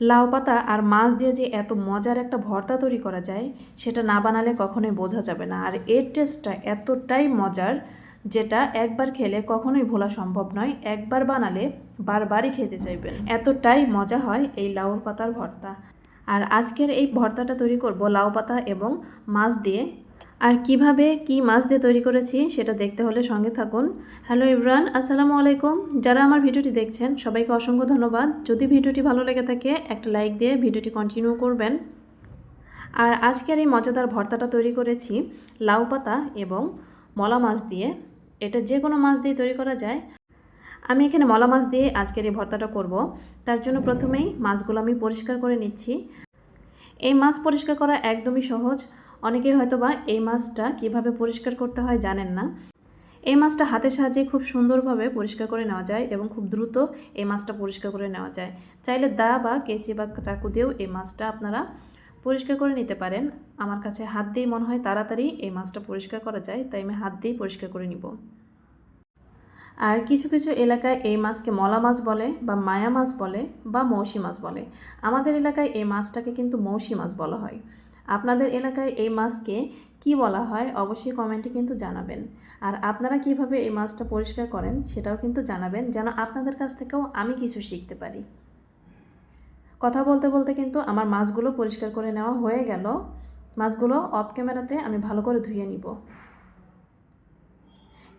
লাউ পাতা আর মাছ দিয়ে যে এত মজার একটা ভর্তা তৈরি করা যায় সেটা না বানালে কখনোই বোঝা যাবে না। আর এর টেস্টটা এতটাই মজার যেটা একবার খেলে কখনোই ভোলা সম্ভব নয়। একবার বানালে বারবারই খেতে চাইবেন, এতটাই মজা হয় এই লাউর পাতার ভর্তা। আর আজকের এই ভর্তাটা তৈরি করব লাউ পাতা এবং মাছ দিয়ে। আর কিভাবে কি মাছ দিয়ে তৈরি করেছি সেটা দেখতে হলে সঙ্গে থাকুন। হ্যালো এভরিওয়ান, আসসালামু আলাইকুম। যারা আমার ভিডিওটি দেখছেন সবাইকে অসংখ্য ধন্যবাদ। যদি ভিডিওটি ভালো লেগে থাকে একটা লাইক দিয়ে ভিডিওটি কন্টিনিউ করবেন। আর আজকের এই মজাদার ভর্তাটা তৈরি করেছি লাউ পাতা এবং মলা মাছ দিয়ে। এটা যে কোনো মাছ দিয়ে তৈরি করা যায়। আমি এখানে মলা মাছ দিয়ে আজকের এই ভর্তাটা করব। তার জন্য প্রথমেই মাছগুলো আমি পরিষ্কার করে নিচ্ছি। এই মাছ পরিষ্কার করা একদমই সহজ। অনেকেই হয়তোবা এই মাছটা কিভাবে পরিষ্কার করতে হয় জানেন না। এই মাছটা হাতের সাহায্যে খুব সুন্দরভাবে পরিষ্কার করে নেওয়া যায় এবং খুব দ্রুত এই মাছটা পরিষ্কার করে নেওয়া যায়। চাইলে দা বা কেচি বা চাকু দিয়েও এই মাছটা আপনারা পরিষ্কার করে নিতে পারেন। আমার কাছে হাত দিয়েই মনে হয় তাড়াতাড়ি এই মাছটা পরিষ্কার করা যায়, তাই আমি হাত দিয়েই পরিষ্কার করে নিব। আর কিছু কিছু এলাকায় এই মাছকে মলা মাছ বলে বা মায়া মাছ বলে বা মৌসি মাছ বলে। আমাদের এলাকায় এই মাছটাকে কিন্তু মৌসি মাছ বলা হয়। আপনাদের এলাকায় এই মাছকে কি বলা হয় অবশ্যই কমেন্টে কিন্তু জানাবেন। আর আপনারা কিভাবে এই মাছটা পরিষ্কার করেন সেটাও কিন্তু জানাবেন, যেন আপনাদের কাছ থেকেও আমি কিছু শিখতে পারি। কথা বলতে বলতে কিন্তু আমার মাছগুলো পরিষ্কার করে নেওয়া হয়ে গেল। মাছগুলো অফ ক্যামেরাতে আমি ভালো করে ধুয়ে নিব।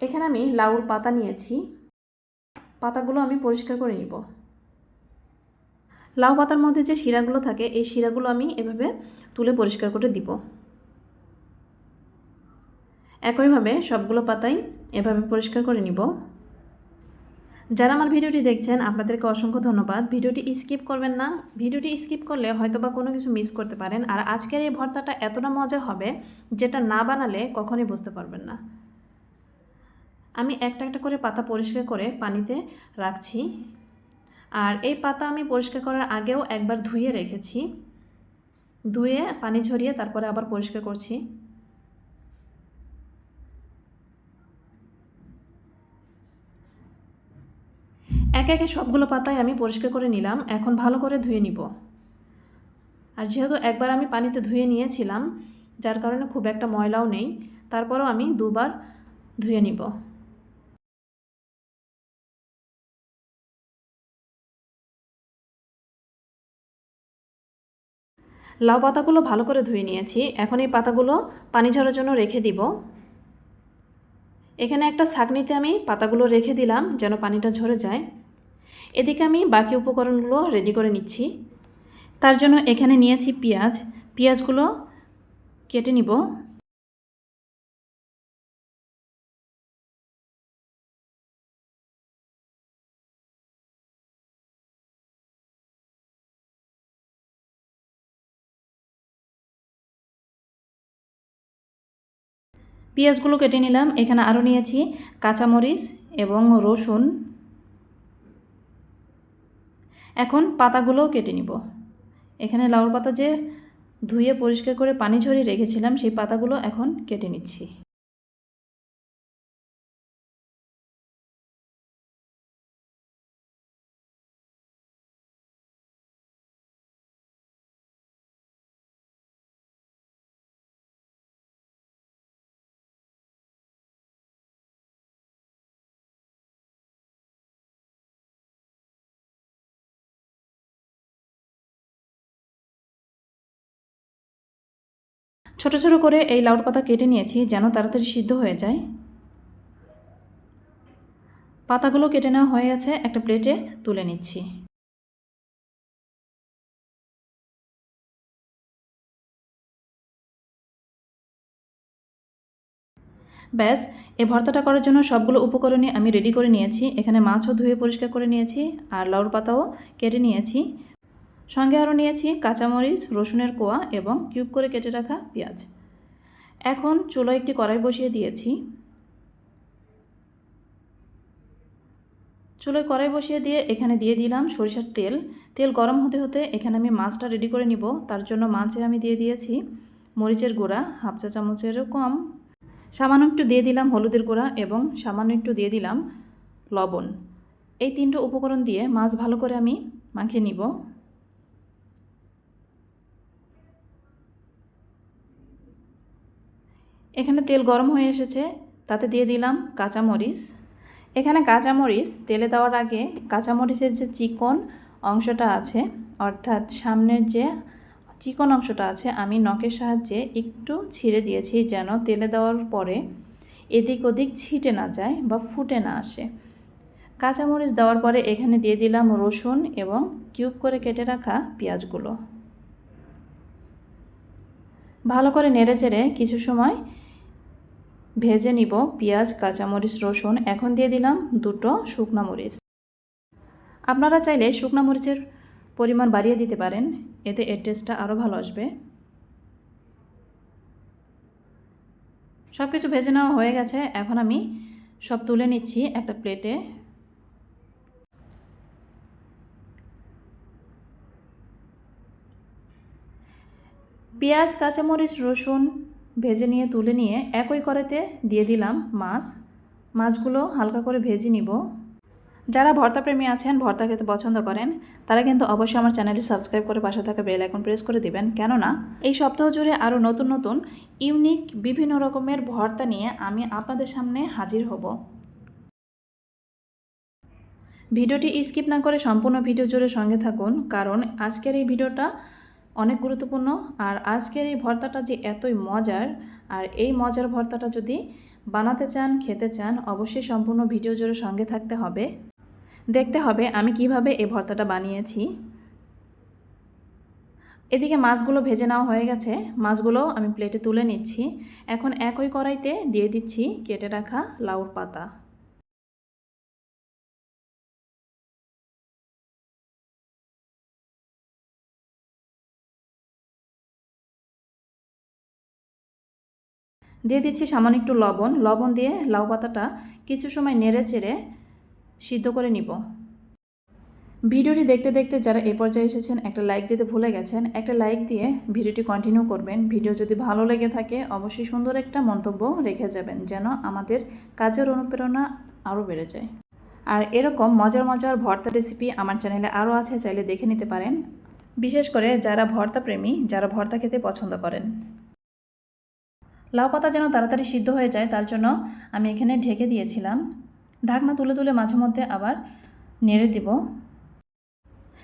এখানে আমি লাউর পাতা নিয়েছি, পাতাগুলো আমি পরিষ্কার করে নিব। লাউ পাতার মধ্যে যে শিরাগুলো থাকে এই শিরাগুলো আমি এভাবে তুলে পরিষ্কার করে দিব। একইভাবে সবগুলো পাতাই এভাবে পরিষ্কার করে নিব। যারা আমার ভিডিওটি দেখছেন আপনাদেরকে অসংখ্য ধন্যবাদ। ভিডিওটি স্কিপ করবেন না। ভিডিওটি স্কিপ করলে হয়তোবা কোনো কিছু মিস করতে পারেন। আর আজকের এই ভর্তাটা এতটা মজা হবে যেটা না বানালে কখনোই বুঝতে পারবেন না। আমি একটা একটা করে পাতা পরিষ্কার করে পানিতে রাখছি। আর এই পাতা আমি পরিষ্কার করার আগেও একবার ধুয়ে রেখেছি। ধুয়ে পানি ঝরিয়ে তারপরে আবার পরিষ্কার করছি। একে একে সবগুলো পাতায় আমি পরিষ্কার করে নিলাম। এখন ভালো করে ধুয়ে নিব। আর যেহেতু একবার আমি পানিতে ধুয়ে নিয়েছিলাম যার কারণে খুব একটা ময়লাও নেই, তারপরও আমি দুবার ধুয়ে নিব। লাউ পাতাগুলো ভালো করে ধুয়ে নিয়েছি। এখন এই পাতাগুলো পানি ঝরার জন্য রেখে দিব। এখানে একটা ছাঁকনিতে আমি পাতাগুলো রেখে দিলাম যেন পানিটা ঝরে যায়। এদিকে আমি বাকি উপকরণগুলো রেডি করে নিচ্ছি। তার জন্য এখানে নিয়েছি পেঁয়াজ। পেঁয়াজগুলো কেটে নিব। পেঁয়াজগুলো কেটে নিলাম। এখানে আরও নিয়েছি কাঁচামরিচ এবং রসুন। এখন পাতাগুলোও কেটে নিব। এখানে লাউর পাতা যে ধুয়ে পরিষ্কার করে পানি ঝরিয়ে রেখেছিলাম সেই পাতাগুলো এখন কেটে নিচ্ছি। ছোট ছোট করে এই লাউর পাতা কেটে নিয়েছি যেন তাড়াতাড়ি সিদ্ধ হয়ে যায়। পাতাগুলো কেটে নেওয়া হয়ে গেছে, একটা প্লেটে তুলে নিচ্ছি। ব্যাস, এই ভর্তাটা করার জন্য সবগুলো উপকরণই আমি রেডি করে নিয়েছি। এখানে মাছও ধুয়ে পরিষ্কার করে নিয়েছি আর লাউর পাতাও কেটে নিয়েছি। সঙ্গে আরও নিয়েছি কাঁচামরিচ, রসুনের কোয়া এবং কিউব করে কেটে রাখা পেঁয়াজ। এখন চুলায় একটি কড়াই বসিয়ে দিয়েছি। চুলায় কড়াই বসিয়ে দিয়ে এখানে দিয়ে দিলাম সরিষার তেল। তেল গরম হতে হতে এখানে আমি মাছটা রেডি করে নিব। তার জন্য মাছে আমি দিয়ে দিয়েছি মরিচের গুঁড়া হাফ চা চামচেরও কম, সামান্য একটু দিয়ে দিলাম হলুদের গুঁড়া এবং সামান্য একটু দিয়ে দিলাম লবণ। এই তিনটে উপকরণ দিয়ে মাছ ভালো করে আমি মাখিয়ে নিব। এখানে তেল গরম হয়ে এসেছে, তাতে দিয়ে দিলাম কাঁচামরিচ। এখানে কাঁচামরিচ তেলে দেওয়ার আগে কাঁচামরিচের যে চিকন অংশটা আছে, অর্থাৎ সামনের যে চিকন অংশটা আছে, আমি নখের সাহায্যে একটু ছিঁড়ে দিয়েছি যেন তেলে দেওয়ার পরে এদিক ওদিক ছিটে না যায় বা ফুটে না আসে। কাঁচামরিচ দেওয়ার পরে এখানে দিয়ে দিলাম রসুন এবং কিউব করে কেটে রাখা পেঁয়াজগুলো। ভালো করে নেড়েচেড়ে কিছু সময় ভেজে নিব পেঁয়াজ, কাঁচামরিচ, রসুন। এখন দিয়ে দিলাম 2টো শুকনো মরিচ। আপনারা চাইলে শুকনো মরিচের পরিমাণ বাড়িয়ে দিতে পারেন, এতে এর টেস্টটা আরও ভালো আসবে। সব কিছু ভেজে নেওয়া হয়ে গেছে, এখন আমি সব তুলে নিচ্ছি একটা প্লেটে। পেঁয়াজ, কাঁচামরিচ, রসুন ভেজে নিয়ে তুলে নিয়ে একই কড়াইতে দিয়ে দিলাম মাছগুলো হালকা করে ভেজে নিব। যারা ভর্তা প্রেমী আছেন, ভর্তা খেতে পছন্দ করেন, তারা কিন্তু অবশ্যই আমার চ্যানেলটি সাবস্ক্রাইব করে পাশে থাকা বেল আইকন প্রেস করে দিবেন, কেননা এই সপ্তাহ জুড়ে আরও নতুন নতুন ইউনিক বিভিন্ন রকমের ভর্তা নিয়ে আমি আপনাদের সামনে হাজির হব। ভিডিওটি স্কিপ না করে সম্পূর্ণ ভিডিও জুড়ে সঙ্গে থাকুন, কারণ আজকের এই ভিডিওটা অনেক গুরুত্বপূর্ণ। আর আজকের এই ভর্তাটা যে এতই মজার, আর এই মজার ভর্তাটা যদি বানাতে চান, খেতে চান, অবশ্যই সম্পূর্ণ ভিডিও জুড়ে সঙ্গে থাকতে হবে। দেখতে হবে আমি কিভাবে এই ভর্তাটা বানিয়েছি। এদিকে মাছগুলো ভেজে নেওয়া হয়ে গেছে, মাছগুলো আমি প্লেটে তুলে নিচ্ছি। এখন একই কড়াইতে দিয়ে দিচ্ছি কেটে রাখা লাউর পাতা। দিয়ে দিচ্ছি সামান্য একটু লবণ দিয়ে লাউ পাতাটা কিছু সময় নেড়ে চেড়ে সিদ্ধ করে নিব। ভিডিওটি দেখতে দেখতে যারা এ পর্যায়ে এসেছেন, একটা লাইক দিতে ভুলে গেছেন, একটা লাইক দিয়ে ভিডিওটি কন্টিনিউ করবেন। ভিডিও যদি ভালো লেগে থাকে অবশ্যই সুন্দর একটা মন্তব্য রেখে যাবেন, যেন আমাদের কাজের অনুপ্রেরণা আরও বেড়ে যায়। আর এরকম মজার মজার ভর্তা রেসিপি আমার চ্যানেলে আরও আছে, চাইলে দেখে নিতে পারেন, বিশেষ করে যারা ভর্তা প্রেমী, যারা ভর্তা খেতে পছন্দ করেন। লাউ পাতা যেন তাড়াতাড়ি সিদ্ধ হয়ে যায় তার জন্য আমি এখানে ঢেকে দিয়েছিলাম। ঢাকনা তুলে তুলে মাঝে মধ্যে আবার নেড়ে দিব।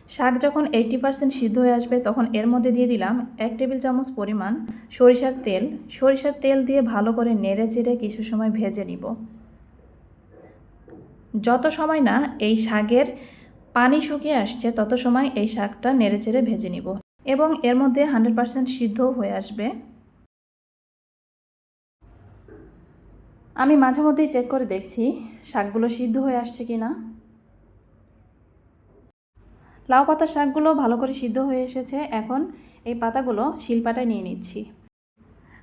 শাক যখন 80% সিদ্ধ হয়ে আসবে তখন এর মধ্যে দিয়ে দিলাম 1 টেবিল চামচ পরিমাণ সরিষার তেল। সরিষার তেল দিয়ে ভালো করে নেড়ে চেড়ে কিছু সময় ভেজে নিব। যত সময় না এই শাকের পানি শুকিয়ে আসছে তত সময় এই শাকটা নেড়ে চেড়ে ভেজে নিব এবং এর মধ্যে 100% সিদ্ধ হয়ে আসবে। আমি মাঝে মধ্যেই চেক করে দেখছি শাকগুলো সিদ্ধ হয়ে আসছে কি না। লাউ পাতার শাকগুলো ভালো করে সিদ্ধ হয়ে এসেছে। এখন এই পাতাগুলো শিলপাটায় নিয়ে নিচ্ছি,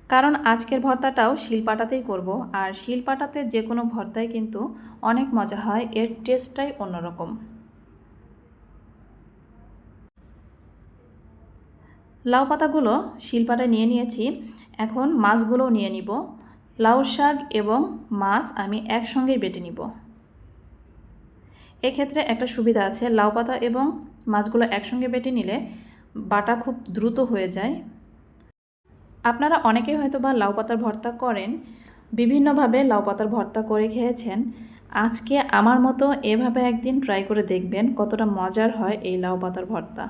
কারণ আজকের ভর্তাটাও শিলপাটাতেই করব। আর শিলপাটাতে যে কোনো ভর্তাই কিন্তু অনেক মজা হয়, এর টেস্টটাই অন্যরকম। লাউ পাতাগুলো শিলপাটায় নিয়ে নিয়েছি, এখন মাছগুলোও নিয়ে নিব। লাউ শাক এবং মাছ আমি একসঙ্গেই বেটে নিব। এক্ষেত্রে একটা সুবিধা আছে, লাউ পাতা এবং মাছগুলো একসঙ্গে বেটে নিলে বাটা খুব দ্রুত হয়ে যায়। আপনারা অনেকেই হয়তো বা লাউ পাতার ভর্তা করেন, বিভিন্নভাবে লাউ পাতার ভর্তা করে খেয়েছেন। আজকে আমার মতো এভাবে একদিন ট্রাই করে দেখবেন কতটা মজার হয় এই লাউ পাতার ভর্তা।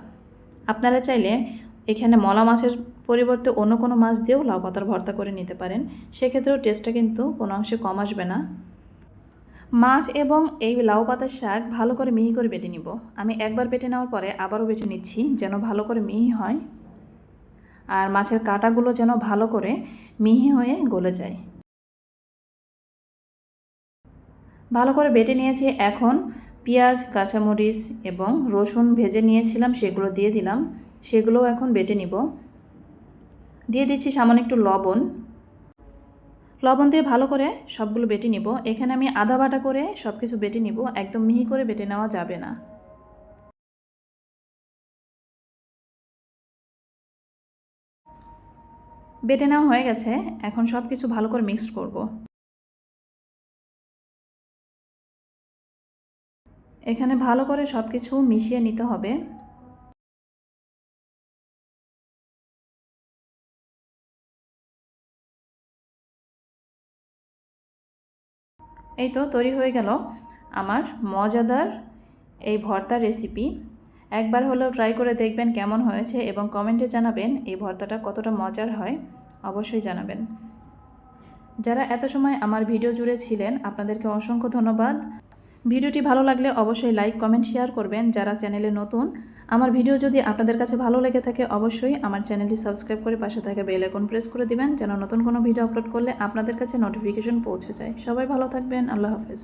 আপনারা চাইলে এখানে মলা মাছের পরিবর্তে অন্য কোনো মাছ দিয়েও লাউ পাতার ভর্তা করে নিতে পারেন, সেক্ষেত্রেও টেস্টটা কিন্তু কোনো অংশে কম আসবে না। মাছ এবং এই লাউ পাতার শাক ভালো করে মিহি করে বেটে নিব। আমি একবার বেটে নেওয়ার পরে আবারও বেটে নিচ্ছি যেন ভালো করে মিহি হয়, আর মাছের কাঁটাগুলো যেন ভালো করে মিহি হয়ে গলে যায়। ভালো করে বেটে নিয়েছি। এখন পেঁয়াজ, কাঁচামরিচ এবং রসুন ভেজে নিয়েছিলাম সেগুলো দিয়ে দিলাম, সেগুলোও এখন বেটে নিব। দিয়ে দিচ্ছি সামান্য একটু লবণ দিয়ে ভালো করে সবগুলো বেটে নিব। এখানে আমি আধা বাটা করে সব কিছু বেটে নিব, একদম মিহি করে বেটে নেওয়া যাবে না। বেটে নেওয়া হয়ে গেছে, এখন সব কিছু ভালো করে মিক্স করব। এখানে ভালো করে সব কিছু মিশিয়ে নিতে হবে। এই তো তৈরি হয়ে গেল আমার মজাদার এই ভর্তার রেসিপি। একবার হলেও ট্রাই করে দেখবেন কেমন হয়েছে এবং কমেন্টে জানাবেন এই ভর্তাটা কতটা মজার হয়, অবশ্যই জানাবেন। যারা এত সময় আমার ভিডিও জুড়ে ছিলেন আপনাদেরকে অসংখ্য ধন্যবাদ। ভিডিওটি ভালো লাগলে অবশ্যই লাইক কমেন্ট শেয়ার করবেন। যারা চ্যানেলে নতুন, আমার ভিডিও যদি আপনাদের কাছে ভালো লেগে থাকে অবশ্যই আমার চ্যানেলটি সাবস্ক্রাইব করে পাশে থাকা বেল আইকন প্রেস করে দিবেন, যেন নতুন কোনো ভিডিও আপলোড করলে আপনাদের কাছে নোটিফিকেশন পৌঁছে যায়। সবাই ভালো থাকবেন, আল্লাহ হাফেজ।